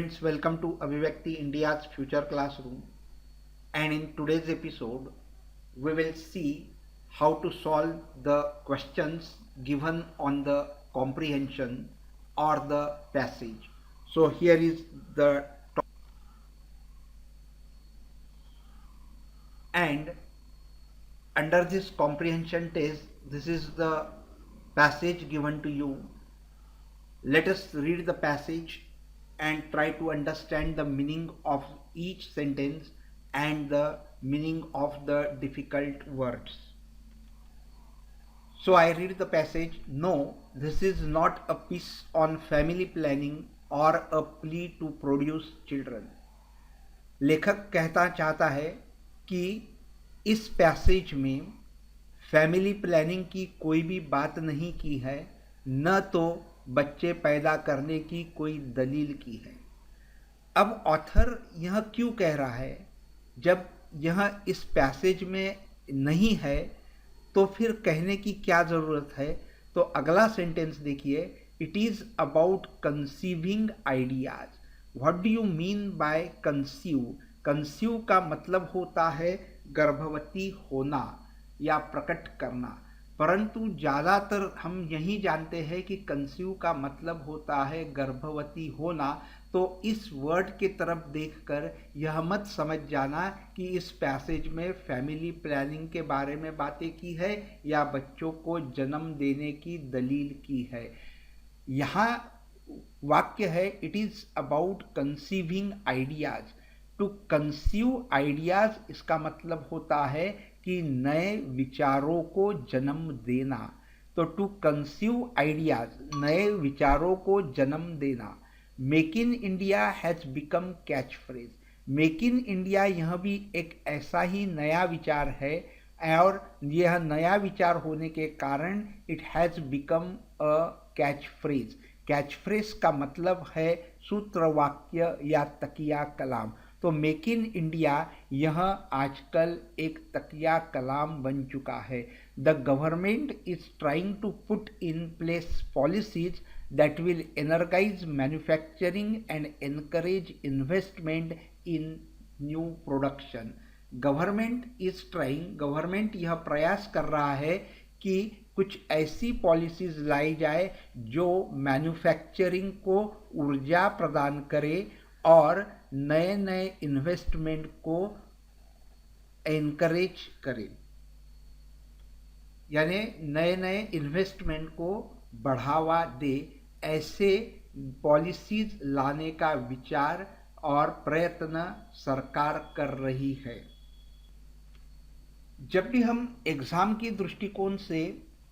friends, welcome to Abhivakti India's future classroom. And in today's episode, we will see how to solve the questions given on the comprehension or the passage. So here is the and under this comprehension test, this is the passage given to you. Let us read the passage and try to understand the meaning of each sentence and the meaning of the difficult words. So I read the passage. No, this is not a piece on family planning or a plea to produce children. लेखक कहता चाहता है कि इस passage में family planning की कोई भी बात नहीं की है, न तो बच्चे पैदा करने की कोई दलील की है। अब ऑथर यह क्यों कह रहा है? जब यह इस पैसेज में नहीं है तो फिर कहने की क्या ज़रूरत है? तो अगला सेंटेंस देखिए, it is about conceiving ideas. What do you mean by conceive? Conceive का मतलब होता है गर्भवती होना या प्रकट करना, परंतु ज़्यादातर हम यही जानते हैं कि कंसीव का मतलब होता है गर्भवती होना। तो इस वर्ड के तरफ देखकर यह मत समझ जाना कि इस पैसेज में फैमिली प्लानिंग के बारे में बातें की है या बच्चों को जन्म देने की दलील की है। यहाँ वाक्य है, it is about conceiving ideas. To conceive ideas, इसका मतलब होता है कि नए विचारों को जन्म देना। तो टू कंसीव आइडियाज़, नए विचारों को जन्म देना। Make in India has become catch phrase. Make in India यह भी एक ऐसा ही नया विचार है और यह नया विचार होने के कारण it has become a catch phrase. Catch phrase का मतलब है सूत्रवाक्य या तकिया कलाम। तो मेक इन इंडिया यह आजकल एक तकिया कलाम बन चुका है। The government is trying to put in place policies that will energize manufacturing and encourage investment in new production. Government is trying, government यह प्रयास कर रहा है कि कुछ ऐसी पॉलिसीज लाई जाए जो मैन्युफैक्चरिंग को ऊर्जा प्रदान करे और नए नए इन्वेस्टमेंट को एनकरेज करे, यानी नए नए इन्वेस्टमेंट को बढ़ावा दे। ऐसे पॉलिसीज लाने का विचार और प्रयत्न सरकार कर रही है। जब भी हम एग्ज़ाम की दृष्टिकोण से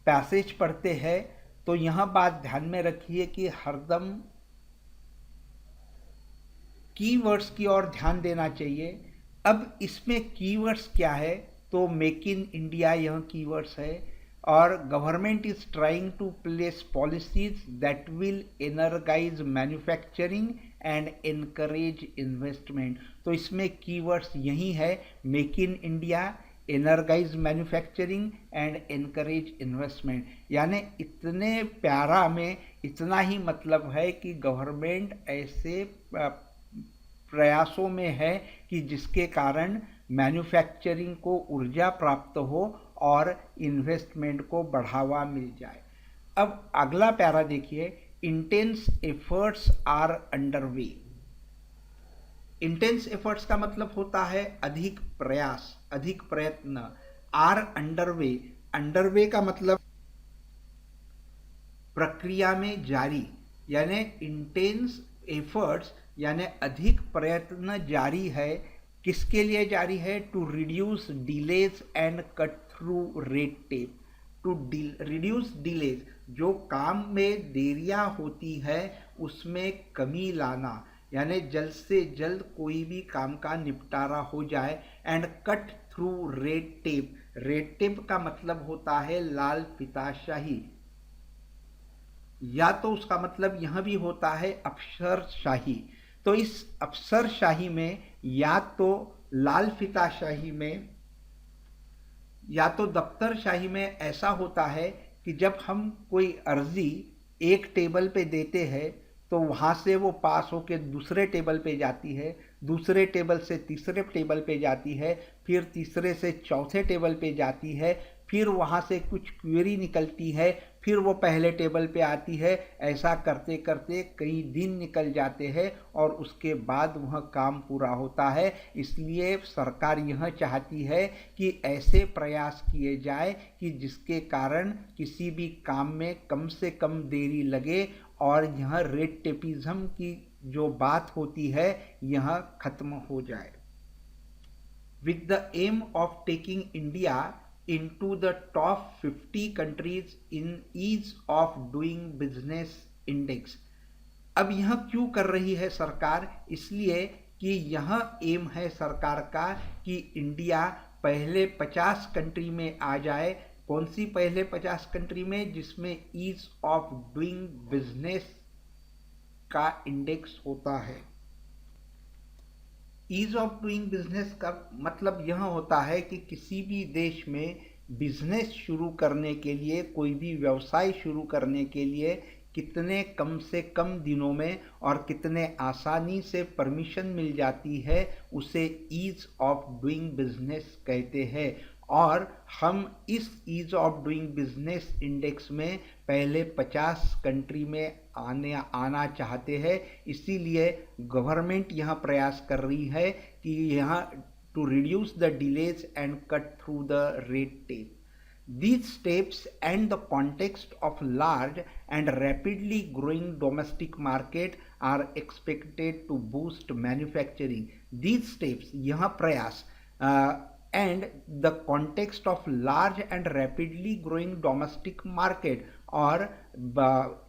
पैसेज पढ़ते हैं तो यह बात ध्यान में रखिए कि हरदम कीवर्ड्स की ओर ध्यान देना चाहिए। अब इसमें कीवर्ड्स क्या है? तो मेक इन इंडिया यह कीवर्ड्स है और government is trying to place policies that will energise manufacturing and encourage investment. तो इसमें कीवर्ड्स यही है, make in India, energise manufacturing and encourage investment. यानी इतने प्यारा में इतना ही मतलब है कि गवर्नमेंट ऐसे प्रयासों में है कि जिसके कारण मैन्युफैक्चरिंग को ऊर्जा प्राप्त हो और इन्वेस्टमेंट को बढ़ावा मिल जाए। अब अगला प्यारा देखिए, intense efforts are under way. Intense efforts का मतलब होता है अधिक प्रयास, अधिक प्रयत्न। Are under way, under way का मतलब प्रक्रिया में जारी, यानी इंटेंस एफर्ट्स यानी अधिक प्रयत्न जारी है। किसके लिए जारी है? To reduce delays and cut through red tape. To reduce delays, जो काम में देरियां होती है उसमें कमी लाना, यानी जल्द से जल्द कोई भी काम का निपटारा हो जाए। And cut through red tape, red tape का मतलब होता है लाल फीताशाही, या तो उसका मतलब यह भी होता है अफसरशाही। तो इस अफसरशाही में या तो लाल फीताशाही में या तो दफ्तरशाही में ऐसा होता है कि जब हम कोई अर्जी एक टेबल पे देते हैं तो वहाँ से वो पास होके दूसरे टेबल पे जाती है, दूसरे टेबल से तीसरे टेबल पे जाती है, फिर तीसरे से चौथे टेबल पे जाती है, फिर वहाँ से कुछ क्वेरी निकलती है, फिर वो पहले टेबल पे आती है। ऐसा करते करते कई दिन निकल जाते हैं और उसके बाद वह काम पूरा होता है। इसलिए सरकार यह चाहती है कि ऐसे प्रयास किए जाए कि जिसके कारण किसी भी काम में कम से कम देरी लगे और यह रेड टेपिज्म की जो बात होती है यह खत्म हो जाए। With the aim of taking India into the top 50 countries in ease of doing business index। अब यह क्यों कर रही है सरकार? इसलिए कि यह एम है सरकार का कि इंडिया पहले 50 कंट्री में आ जाए। कौन सी पहले 50 कंट्री में? जिसमें ईज ऑफ डूइंग बिजनेस का इंडेक्स होता है। ईज ऑफ डूइंग बिजनेस का मतलब यह होता है कि किसी भी देश में बिजनेस शुरू करने के लिए, कोई भी व्यवसाय शुरू करने के लिए कितने कम से कम दिनों में और कितने आसानी से परमिशन मिल जाती है, उसे ईज ऑफ डूइंग बिजनेस कहते हैं। और हम इस ease of doing business index में पहले 50 कंट्री में आना चाहते हैं। इसीलिए गवर्नमेंट यह प्रयास कर रही है कि यहाँ to reduce the delays and cut through the red tape. These steps and the context of large and rapidly growing domestic market are expected to boost manufacturing. These steps, यह प्रयास and the context of large and rapidly growing domestic market, और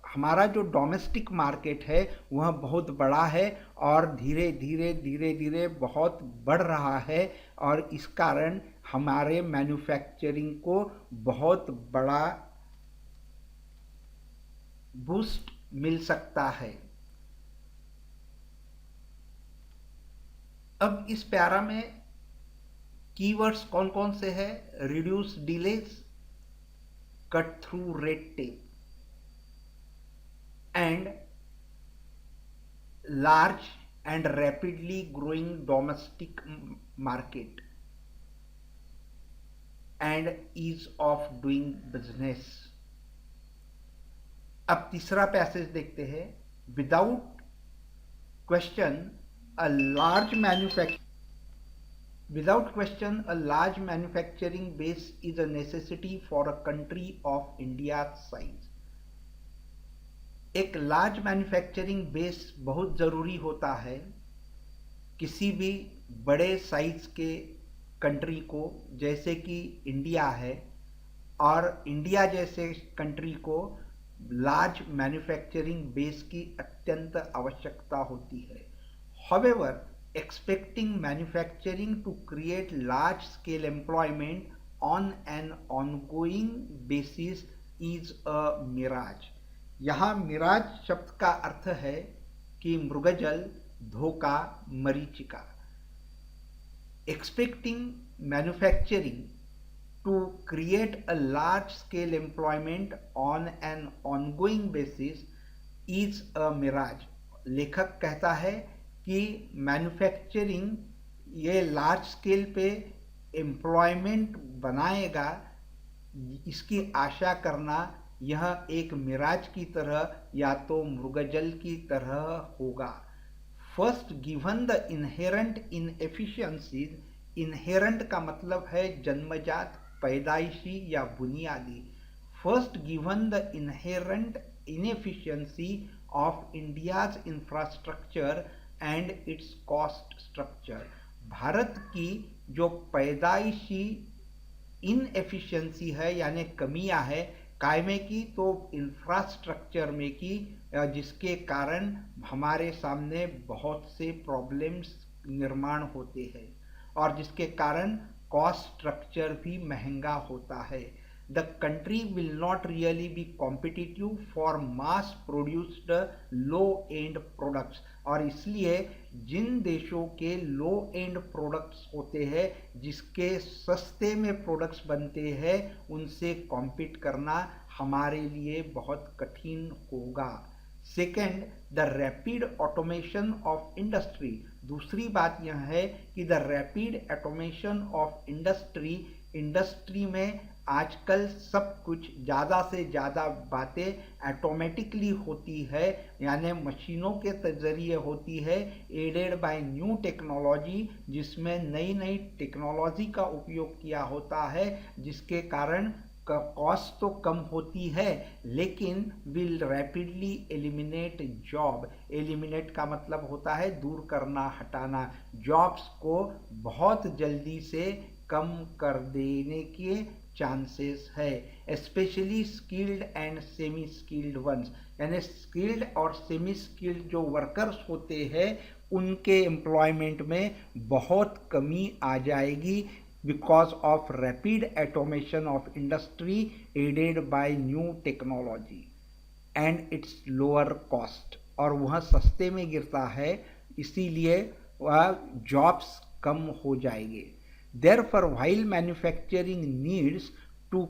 हमारा जो domestic market है वह बहुत बड़ा है और धीरे धीरे बहुत बढ़ रहा है और इस कारण हमारे मैन्युफैक्चरिंग को बहुत बड़ा बूस्ट मिल सकता है। अब इस पैरा में कीवर्ड्स कौन कौन से हैं? Reduce delays, cut through red tape and large and rapidly growing domestic market and ease of doing business। अब तीसरा पैसेज देखते हैं। Without question a large manufacturing base is a necessity for a country of India's size। एक large manufacturing base बहुत ज़रूरी होता है किसी भी बड़े साइज के कंट्री को, जैसे कि इंडिया है, और इंडिया जैसे कंट्री को लार्ज मैन्युफैक्चरिंग बेस की अत्यंत आवश्यकता होती है। However, expecting manufacturing to create large scale employment on an ongoing basis is a mirage। यहाँ मिराज शब्द का अर्थ है कि मृगजल, धोखा, मरीचिका। Expecting manufacturing to create a large scale employment on an ongoing basis is a mirage. लेखक कहता है कि मैन्युफैक्चरिंग ये लार्ज स्केल पे एम्प्लॉयमेंट बनाएगा, इसकी आशा करना यह एक मिराज की तरह या तो मृगजल की तरह होगा। First, given the inherent inefficiencies. Inherent का मतलब है जन्मजात, पैदाइशी या बुनियादी। First, given the inherent inefficiency of India's infrastructure and it's cost structure. Bharat की जो पैदाइशी इनएफिशिएंसी है यानी कमियां है, काय में की? तो इंफ्रास्ट्रक्चर में की, जिसके कारण हमारे सामने बहुत से प्रॉब्लम्स निर्माण होते हैं और जिसके कारण कॉस्ट स्ट्रक्चर भी महंगा होता है। The country will not really be competitive for mass produced low and products. और इसलिए जिन देशों के लो एंड प्रोडक्ट्स होते हैं, जिसके सस्ते में प्रोडक्ट्स बनते हैं, उनसे कॉम्पीट करना हमारे लिए बहुत कठिन होगा। Second, the rapid automation of industry. दूसरी बात यह है कि the rapid automation of industry में आजकल सब कुछ ज़्यादा से ज़्यादा बातें ऑटोमेटिकली होती है, यानी मशीनों के ज़रिए होती है, एडेड बाय न्यू टेक्नोलॉजी, जिसमें नई नई टेक्नोलॉजी का उपयोग किया होता है, जिसके कारण कॉस्ट तो कम होती है लेकिन will rapidly eliminate job. Eliminate का मतलब होता है दूर करना, हटाना। जॉब्स को बहुत जल्दी से कम कर देने के चांसेस है, specially skilled and semi skilled ones. यानी स्किल्ड और सेमी स्किल्ड जो वर्कर्स होते हैं उनके एम्प्लॉयमेंट में बहुत कमी आ जाएगी because of rapid automation of industry aided by new technology and its lower cost। और वह सस्ते में गिरता है, इसीलिए वह जॉब्स कम हो जाएंगे। Therefore, while manufacturing needs to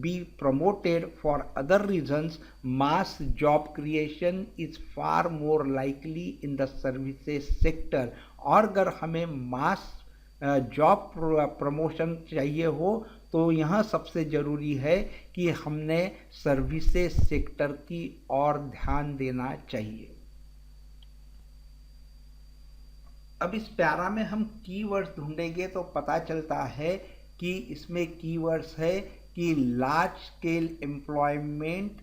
be promoted for other reasons, mass job creation is far more likely in the services sector। और अगर हमें मास जॉब प्रमोशन चाहिए हो तो यहाँ सबसे ज़रूरी है कि हमने सर्विसेज सेक्टर की ओर ध्यान देना चाहिए। अब इस पैरा में हम कीवर्ड्स ढूंढेंगे तो पता चलता है कि इसमें कीवर्ड्स है कि लार्ज स्केल एम्प्लॉयमेंट,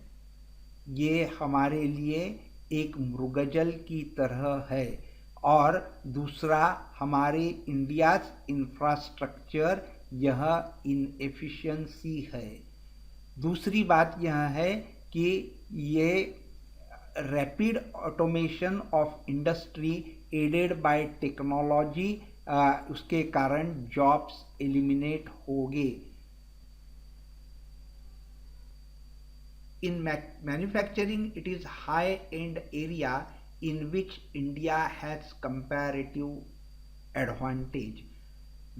ये हमारे लिए एक मृगजल की तरह है, और दूसरा हमारे इंडियाज इंफ्रास्ट्रक्चर, यह इनएफिशिएंसी है। दूसरी बात यह है कि ये rapid automation of industry aided by technology, उसके कारण जॉब्स एलिमिनेट होंगे। In manufacturing, it is high-end area in which India has comparative advantage।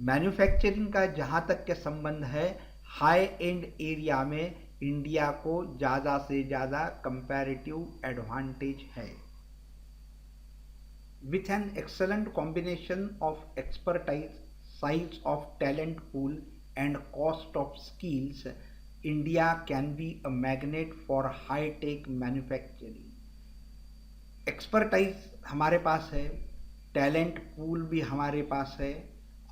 Manufacturing का जहाँ तक के संबंध है, हाई एंड एरिया में इंडिया को ज़्यादा से ज़्यादा कंपैरेटिव एडवांटेज है। With an excellent combination of expertise, size of talent pool and cost of skills, India can be a magnet for high-tech manufacturing। Expertise हमारे पास है, टैलेंट पूल भी हमारे पास है,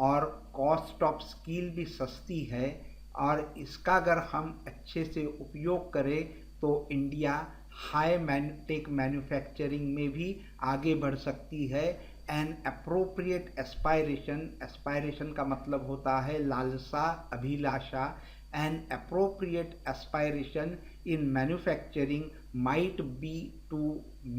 और कॉस्ट ऑफ स्किल भी सस्ती है, और इसका अगर हम अच्छे से उपयोग करें तो इंडिया हाई टेक मैन्युफैक्चरिंग में भी आगे बढ़ सकती है। एन अप्रोप्रिएट एस्पायरेशन, एस्पायरेशन का मतलब होता है लालसा, अभिलाषा। An appropriate aspiration in manufacturing might be to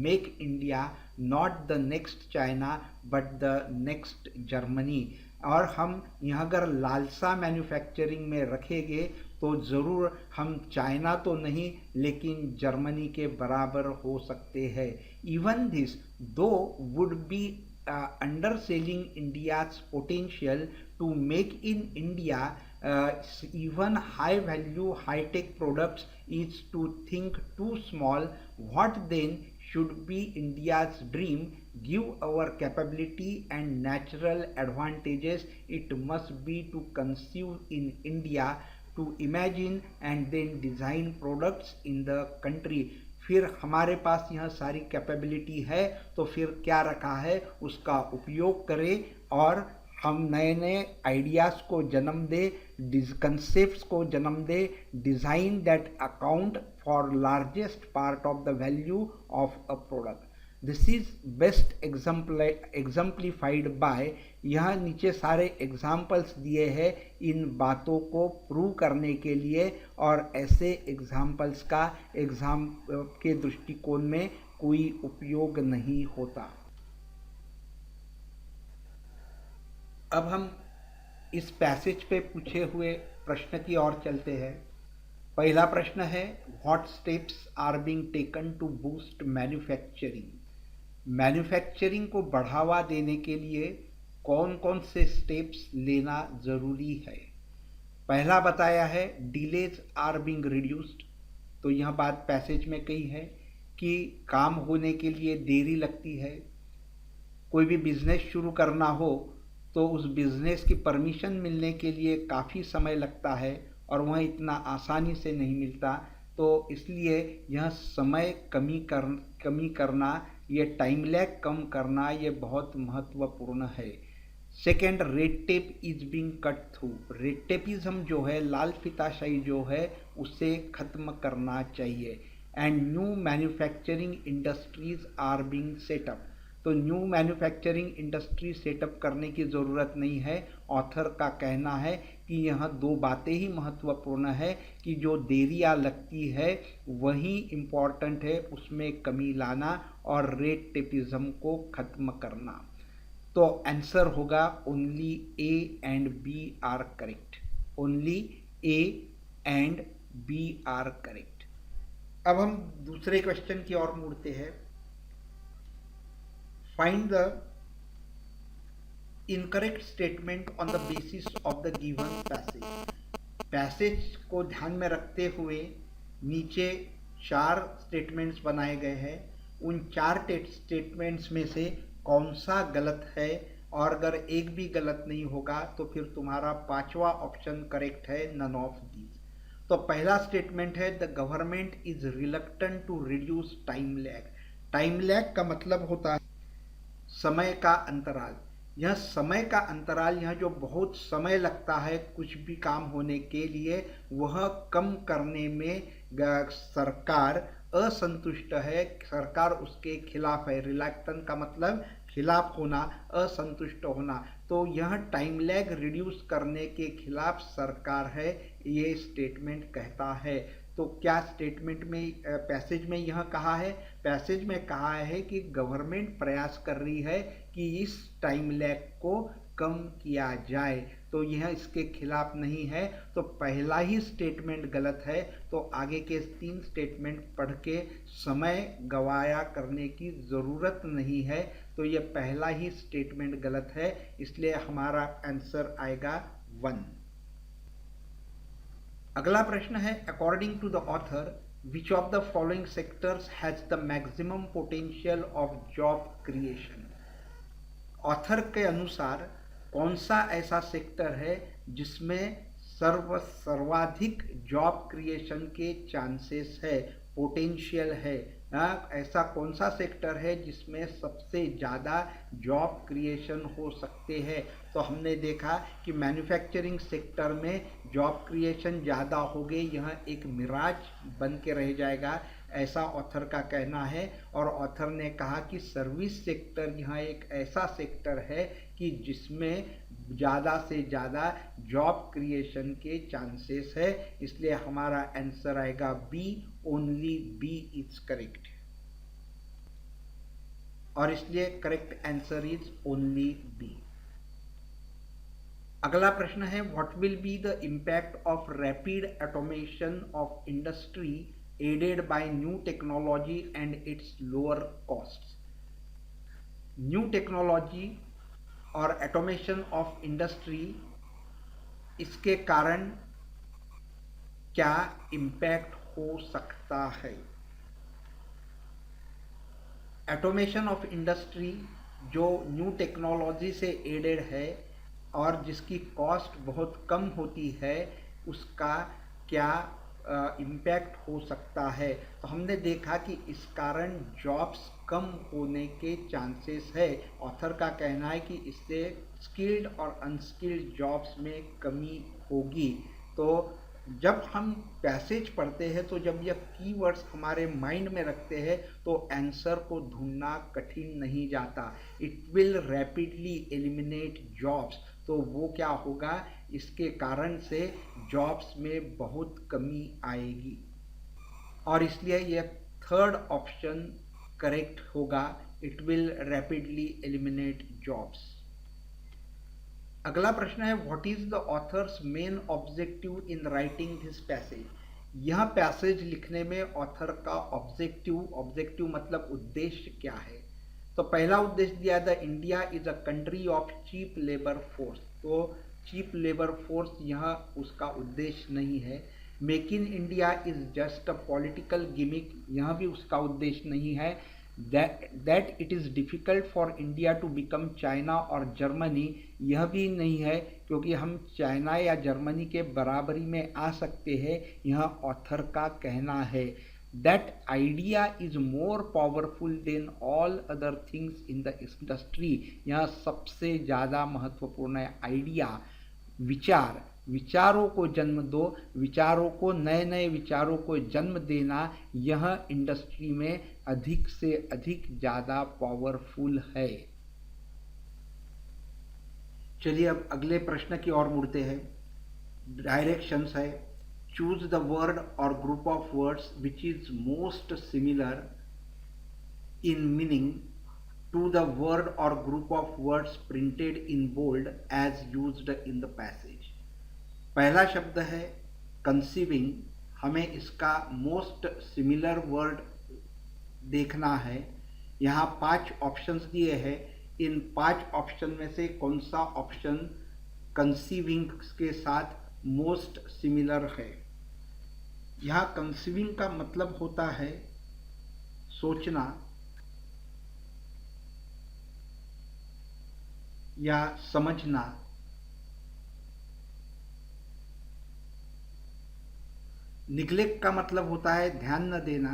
make India not the next China but the next Germany। और हम यहाँ अगर लालसा मैन्युफैक्चरिंग में रखेंगे तो ज़रूर हम चाइना तो नहीं लेकिन जर्मनी के बराबर हो सकते हैं। इवन दिस दो would be underselling India's potential to make in India even high value high tech products is to think too small। What then should be India's dream? Give our capability and natural advantages, it must be to conceive in India, to imagine and then design products in the country। फिर हमारे पास यह सारी capability है तो फिर क्या रखा है उसका उपयोग करें, और हम नए नए आइडियाज़ को जन्म दे, कंसेप्ट्स को जन्म दे, design that account for largest part of the value of a product. This is best exemplified by, यहाँ नीचे सारे एग्जाम्पल्स दिए हैं इन बातों को प्रूव करने के लिए, और ऐसे एग्जाम्पल्स का एग्जाम के दृष्टिकोण में कोई उपयोग नहीं होता। अब हम इस पैसेज पे पूछे हुए प्रश्न की ओर चलते हैं। पहला प्रश्न है, what steps are being taken to boost manufacturing. Manufacturing को बढ़ावा देने के लिए कौन कौन से स्टेप्स लेना ज़रूरी है। पहला बताया है डिलेज आर बीइंग रिड्यूस्ड, तो यह बात पैसेज में कही है कि काम होने के लिए देरी लगती है। कोई भी बिजनेस शुरू करना हो तो उस बिजनेस की परमिशन मिलने के लिए काफ़ी समय लगता है और वह इतना आसानी से नहीं मिलता। तो इसलिए यह समय कमी करना, ये टाइम लैग कम करना, ये बहुत महत्वपूर्ण है। Second, red tape is being cut through. Red tapism जो है, लाल फीताशाही जो है, उसे खत्म करना चाहिए। And new manufacturing industries are being set up. तो न्यू मैन्युफैक्चरिंग इंडस्ट्री सेटअप करने की ज़रूरत नहीं है। ऑथर का कहना है कि यह दो बातें ही महत्वपूर्ण है कि जो देरियाँ लगती है वही इम्पॉर्टेंट है, उसमें कमी लाना और रेड टेपिज्म को ख़त्म करना। तो आंसर होगा only A and B are correct. Only A and B are correct. अब हम दूसरे क्वेश्चन की ओर मुड़ते हैं। Find the incorrect statement on the basis of the given passage. Passage को ध्यान में रखते हुए नीचे 4 स्टेटमेंट्स बनाए गए हैं। उन 4 स्टेटमेंट्स में से कौन सा गलत है, और अगर एक भी गलत नहीं होगा तो फिर तुम्हारा 5वां ऑप्शन करेक्ट है, नन ऑफ दीज। तो पहला स्टेटमेंट है the government is reluctant to reduce time lag. Time lag का मतलब होता है समय का अंतराल। यह समय का अंतराल, यह जो बहुत समय लगता है कुछ भी काम होने के लिए, वह कम करने में सरकार असंतुष्ट है, सरकार उसके खिलाफ है। रिलक्टेंट का मतलब खिलाफ होना, असंतुष्ट होना। तो यह टाइम लैग रिड्यूस करने के खिलाफ सरकार है, ये स्टेटमेंट कहता है। तो क्या स्टेटमेंट में पैसेज में यह कहा है? पैसेज में कहा है कि गवर्नमेंट प्रयास कर रही है कि इस टाइम लैग को कम किया जाए, तो यह इसके खिलाफ नहीं है। तो पहला ही स्टेटमेंट गलत है। तो आगे के 3 स्टेटमेंट पढ़ के समय गवाया करने की ज़रूरत नहीं है। तो यह पहला ही स्टेटमेंट गलत है, इसलिए हमारा आंसर आएगा 1। अगला प्रश्न है according to the author which of the following sectors has the maximum potential of job creation. Author के अनुसार कौन सा ऐसा सेक्टर है जिसमें सर्वाधिक जॉब क्रिएशन के चांसेस है, पोटेंशियल है। ऐसा कौन सा सेक्टर है जिसमें सबसे ज़्यादा जॉब क्रिएशन हो सकते हैं? तो हमने देखा कि मैन्युफैक्चरिंग सेक्टर में जॉब क्रिएशन ज़्यादा हो गई, यह एक मिराज बन के रह जाएगा, ऐसा ऑथर का कहना है। और ऑथर ने कहा कि सर्विस सेक्टर यह एक ऐसा सेक्टर है कि जिसमें ज़्यादा से ज़्यादा जॉब क्रिएशन के चांसेस है, इसलिए हमारा आंसर आएगा B, only B is correct. और इसलिए correct answer is only B. अगला प्रश्न है what will be the impact of rapid automation of industry aided by new technology and its lower costs। New technology और automation of industry, इसके कारण क्या impact हो सकता है? ऑटोमेशन ऑफ इंडस्ट्री जो न्यू टेक्नोलॉजी से एडेड है और जिसकी कॉस्ट बहुत कम होती है, उसका क्या इम्पैक्ट हो सकता है? तो हमने देखा कि इस कारण जॉब्स कम होने के चांसेस है। ऑथर का कहना है कि इससे स्किल्ड और अनस्किल्ड जॉब्स में कमी होगी। तो जब हम पैसेज पढ़ते हैं, तो जब यह कीवर्ड्स हमारे माइंड में रखते हैं तो आंसर को ढूंढना कठिन नहीं जाता। It will rapidly eliminate jobs, तो वो क्या होगा, इसके कारण से जॉब्स में बहुत कमी आएगी, और इसलिए यह थर्ड ऑप्शन करेक्ट होगा, it will rapidly eliminate jobs. अगला प्रश्न है what is the author's main objective in writing this passage. यह पैसेज लिखने में ऑथर का ऑब्जेक्टिव मतलब उद्देश्य क्या है? तो पहला उद्देश्य दिया the India is a country of cheap labour force. तो चीप लेबर फोर्स यह उसका उद्देश्य नहीं है। Make in India is just a political gimmick, यह भी उसका उद्देश्य नहीं है। That it is difficult for India to become China और जर्मनी, यह भी नहीं है क्योंकि हम चाइना या जर्मनी के बराबरी में आ सकते हैं, यह ऑथर का कहना है। That idea is more powerful than all other things in the industry, यह सबसे ज़्यादा महत्वपूर्ण है। आइडिया विचार, विचारों को जन्म दो, विचारों को, नए नए विचारों को जन्म देना, यह इंडस्ट्री में अधिक से अधिक ज़्यादा पावरफुल है। चलिए अब अगले प्रश्न की ओर मुड़ते हैं। डायरेक्शंस है, चूज द वर्ड और group of words which is most similar in meaning to the word और group of words printed in bold as used in the passage. पहला शब्द है कंसीविंग, हमें इसका मोस्ट सिमिलर वर्ड देखना है। यहाँ 5 ऑप्शंस दिए हैं, इन 5 ऑप्शन में से कौन सा ऑप्शन कंसीविंग के साथ मोस्ट सिमिलर है। यहाँ कंसीविंग का मतलब होता है सोचना या समझना। निग्लेक्ट का मतलब होता है ध्यान न देना।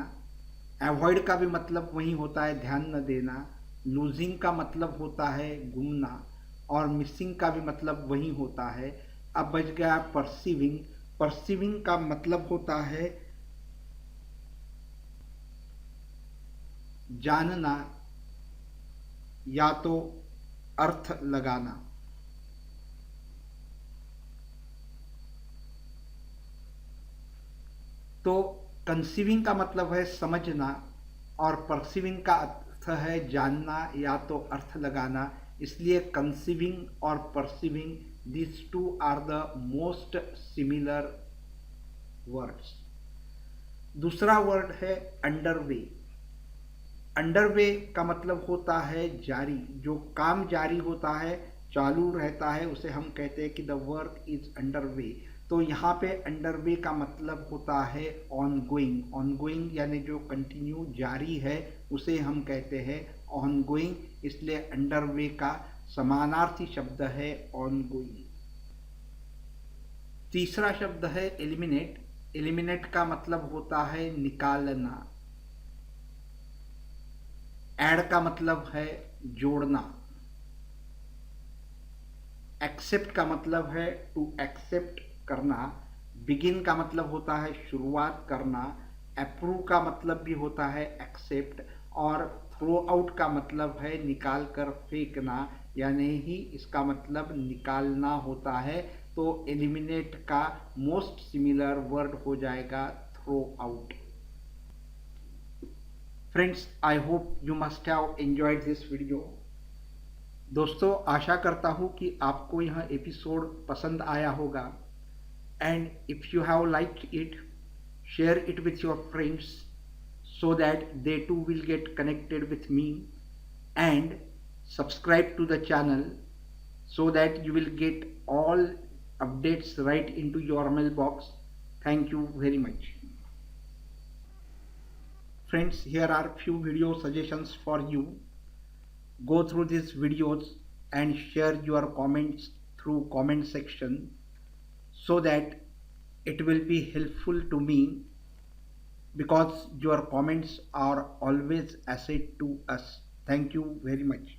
अवॉइड का भी मतलब वही होता है ध्यान न देना। लूजिंग का मतलब होता है गुमना, और मिसिंग का भी मतलब वही होता है। अब बच गया परसीविंग। परसीविंग का मतलब होता है जानना या तो अर्थ लगाना। तो कंसीविंग का मतलब है समझना और परसीविंग का अर्थ है जानना या तो अर्थ लगाना, इसलिए कंसीविंग और perceiving this two are the most similar words. दूसरा वर्ड है अंडरवे। अंडरवे का मतलब होता है जारी, जो काम जारी होता है, चालू रहता है, उसे हम कहते हैं कि द वर्क इज अंडरवे। तो यहाँ पे अंडरवे का मतलब होता है ऑनगोइंग। ऑनगोइंग यानी जो कंटिन्यू जारी है उसे हम कहते हैं ऑनगोइंग, इसलिए अंडरवे का समानार्थी शब्द है ऑनगोइंग। तीसरा शब्द है एलिमिनेट। एलिमिनेट का मतलब होता है निकालना। ऐड का मतलब है जोड़ना। एक्सेप्ट का मतलब है टू एक्सेप्ट करना। बिगिन का मतलब होता है शुरुआत करना। अप्रूव का मतलब भी होता है एक्सेप्ट, और थ्रो आउट का मतलब है निकाल कर फेंकना, यानी ही इसका मतलब निकालना होता है। तो एलिमिनेट का मोस्ट सिमिलर वर्ड हो जाएगा throw out. Friends, I hope you must have enjoyed this video. दोस्तों, आशा करता हूँ कि आपको यह एपिसोड पसंद आया होगा। And if you have liked it, share it with your friends so that they too will get connected with me, and subscribe to the channel so that you will get all updates right into your mailbox. Thank you very much. Friends, here are few video suggestions for you. Go through these videos and share your comments through comment section so that it will be helpful to me, because your comments are always asset to us. Thank you very much.